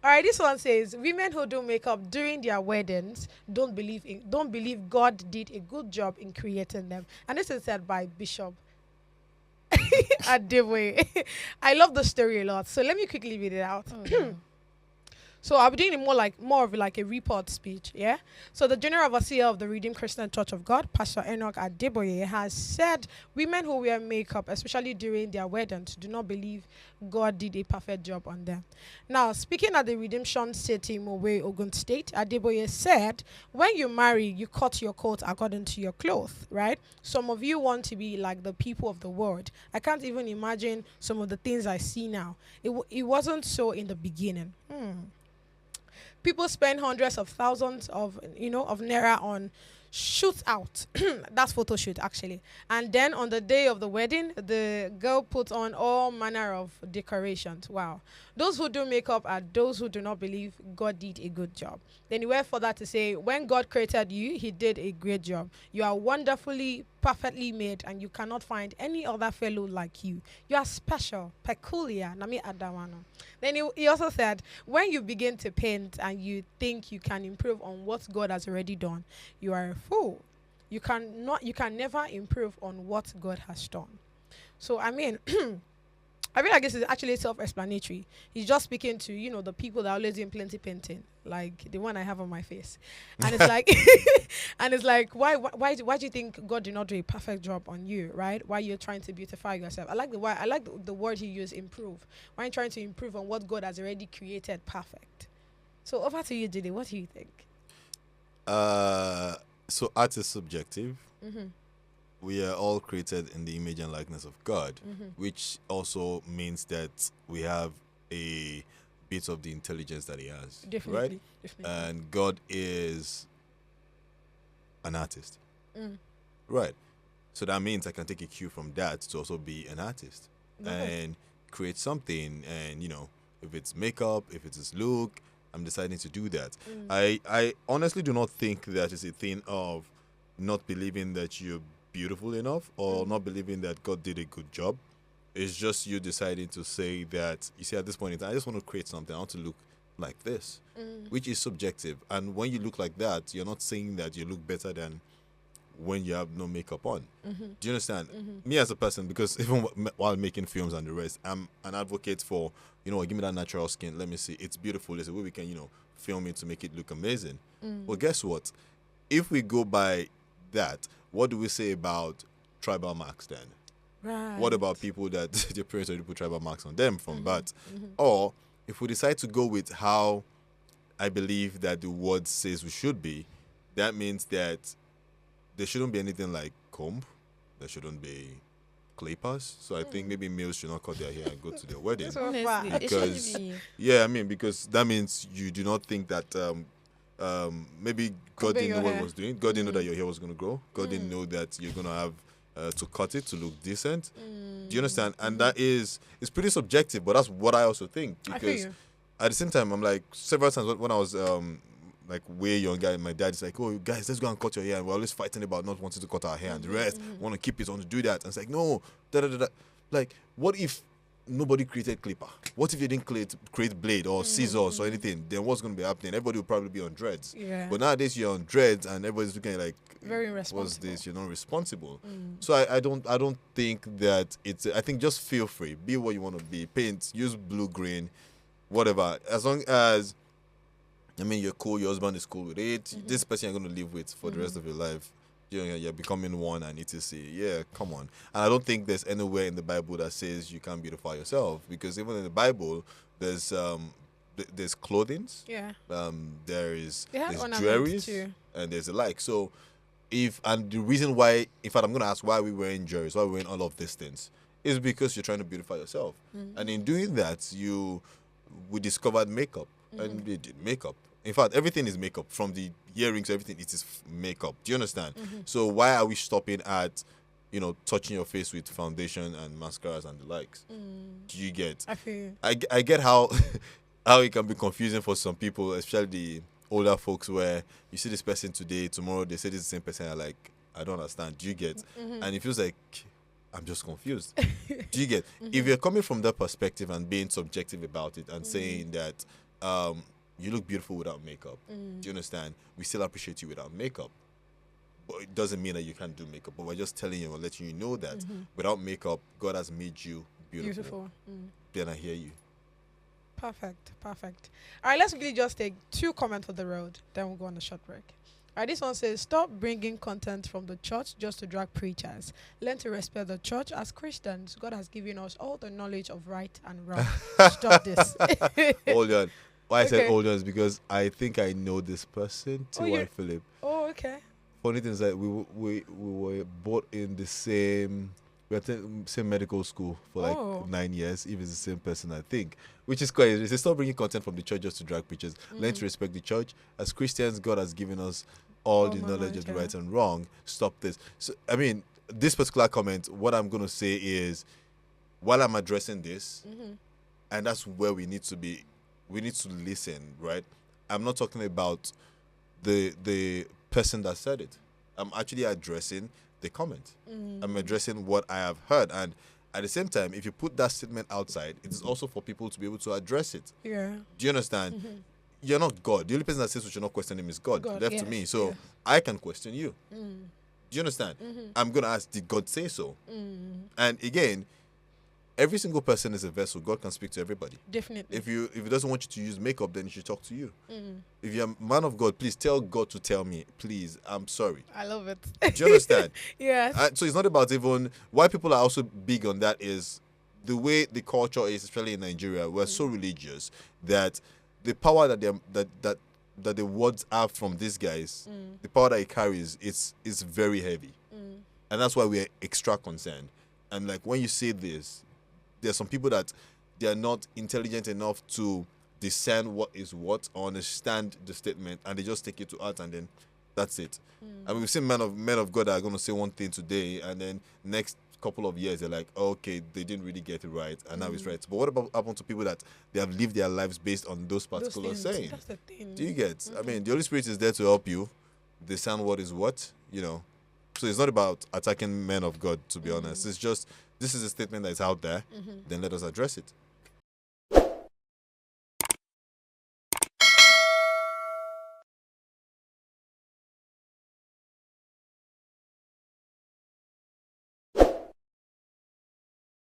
All right, this one says women who do makeup during their weddings don't believe God did a good job in creating them. And this is said by Bishop Adeboye. I love the story a lot. So let me quickly read it out. Oh no. So I'll be doing it more of like a report speech, yeah. So the General Overseer of the Redeemed Christian Church of God, Pastor Enoch Adeboye, has said women who wear makeup, especially during their weddings, do not believe God did a perfect job on them. Now, speaking at the Redemption City, Mowe, Ogun State, Adeboye said, when you marry, you cut your coat according to your cloth, right? Some of you want to be like the people of the world. I can't even imagine some of the things I see now. It wasn't so in the beginning. People spend hundreds of thousands of naira on shoot out. That's photo shoot actually. And then on the day of the wedding, the girl puts on all manner of decorations. Wow. Those who do makeup are those who do not believe God did a good job. Then he went further to say, when God created you, he did a great job. You are wonderfully, perfectly made, and you cannot find any other fellow like you. You are special, peculiar. Nami Adamano. Then he also said, when you begin to paint and you think you can improve on what God has already done, you are a fool. You can never improve on what God has done. So I mean I feel like this is actually self-explanatory. He's just speaking to, the people that are always doing plenty painting, like the one I have on my face. And it's like, and it's like, why do you think God did not do a perfect job on you, right? Why you're trying to beautify yourself? I like the word he used, improve. Why are you trying to improve on what God has already created perfect? So over to you, Judy. What do you think? So art is subjective. Mm-hmm. We are all created in the image and likeness of God, Mm-hmm. which also means that we have a bit of the intelligence that he has, Definitely. right? Definitely. And God is an artist, Mm. right? So that means I can take a cue from that to also be an artist Okay. and create something. And if it's makeup, if it's his look, I'm deciding to do that. Mm. I honestly do not think that is a thing of not believing that you're beautiful enough or not believing that God did a good job. It's just you deciding to say that, you see, at this point in time, I just want to create something. I want to look like this, which is subjective. And when you look like that, you're not saying that you look better than when you have no makeup on. Do you understand? Me as a person, because even while making films and the rest, I'm an advocate for, give me that natural skin. Let me see. It's beautiful. There's a way we can, film it to make it look amazing. Well, guess what? If we go by that, what do we say about tribal marks then? Right. What about people that their parents already put tribal marks on them from birth? Or if we decide to go with how I believe that the word says we should be, that means that there shouldn't be anything like comb. There shouldn't be clippers. So I think maybe males should not cut their hair and go to their wedding. So Honestly, far. it Because- should be. Yeah, I mean, because that means you do not think that maybe God Combing didn't know your what hair. he was doing. God didn't know that your hair was going to grow. God didn't know that you're going to have to cut it to look decent. Do you understand? And that is, it's pretty subjective, but that's what I also think. I feel Because you. at the same time, I'm like, several times when I was like way younger, my dad's like, oh, guys, let's go and cut your hair. And we're always fighting about not wanting to cut our hair and the rest. Want to keep it, want to do that. And it's like, no, da da da da. Like, what if nobody created clipper? What if you didn't create blade or scissors or anything? Then what's going to be happening? Everybody will probably be on dreads. Yeah. But nowadays you're on dreads and everybody's looking at like, Very what's irresponsible. this? You're not responsible. So I don't think that it's. I think just feel free. Be what you want to be. Paint. Use blue, green, whatever. As long as, I mean, you're cool. Your husband is cool with it. This person you're going to live with for the rest of your life. You're becoming one and etc. Yeah, come on. And I don't think there's anywhere in the Bible that says you can't beautify yourself, because even in the Bible, there's clothings, Yeah. there's They had there's ornaments jewelries, too. and there's the like. So and the reason why, in fact, I'm gonna ask why we wearing jewelries, why we're wearing all of these things, is because you're trying to beautify yourself, and in doing that, we discovered makeup, and we did makeup. In fact, everything is makeup, from the earrings, everything. It is makeup. Do you understand? So why are we stopping at, touching your face with foundation and mascaras and the likes? Do you get? I feel you. I get how how it can be confusing for some people, especially the older folks, where you see this person today, tomorrow they say this is the same person. You're like, I don't understand. Do you get? And it feels like I'm just confused. Do you get? If you're coming from that perspective and being subjective about it and saying that you look beautiful without makeup. Do you understand? We still appreciate you without makeup. But it doesn't mean that you can't do makeup. But we're just telling you or letting you know that without makeup, God has made you beautiful. Beautiful. Then I hear you. Perfect. Perfect. All right, let's really just take 2 comments for the road. Then we'll go on a short break. All right, this one says, stop bringing content from the church just to drag preachers. Learn to respect the church. As Christians, God has given us all the knowledge of right and wrong. Stop this. Hold on. Why I said Okay. hold on is because I think I know this person, T.Y. Philip. Oh, okay. Funny thing is that we were both in the same same medical school for like 9 years. If it's the same person, I think, which is quite. They stop bringing content from the church just to drag preachers. Learn to respect the church. As Christians, God has given us all the knowledge of the right and wrong. Stop this. So I mean, this particular comment. What I'm gonna say is, while I'm addressing this, and that's where we need to be. We need to listen, right? I'm not talking about the person that said it. I'm actually addressing the comment. I'm addressing what I have heard. And at the same time, if you put that statement outside, it is also for people to be able to address it. Yeah. Do you understand? You're not God. The only person that says we should not question him is God. Left to me. So I can question you. Do you understand? I'm going to ask, did God say so? And again, every single person is a vessel. God can speak to everybody. Definitely. If he doesn't want you to use makeup, then he should talk to you. If you're a man of God, please tell God to tell me. Please, I'm sorry. I love it. Do you understand? Yes. So it's not about even why people are also big on that is the way the culture is, especially in Nigeria. We're so religious that the power that the words have from these guys, the power that it carries, is very heavy, and that's why we're extra concerned. And like when you say this, there's some people that they are not intelligent enough to discern what is what or understand the statement, and they just take it to heart, and then that's it. I mean, we've seen men of God that are going to say one thing today, and then next couple of years they're like, oh, okay, they didn't really get it right, and now it's right. But what about happened to people that they have lived their lives based on those particular sayings? That's the thing. Do you get? I mean, the Holy Spirit is there to help you discern what is what, So it's not about attacking men of God, to be honest. It's just, this is a statement that is out there, then let us address it.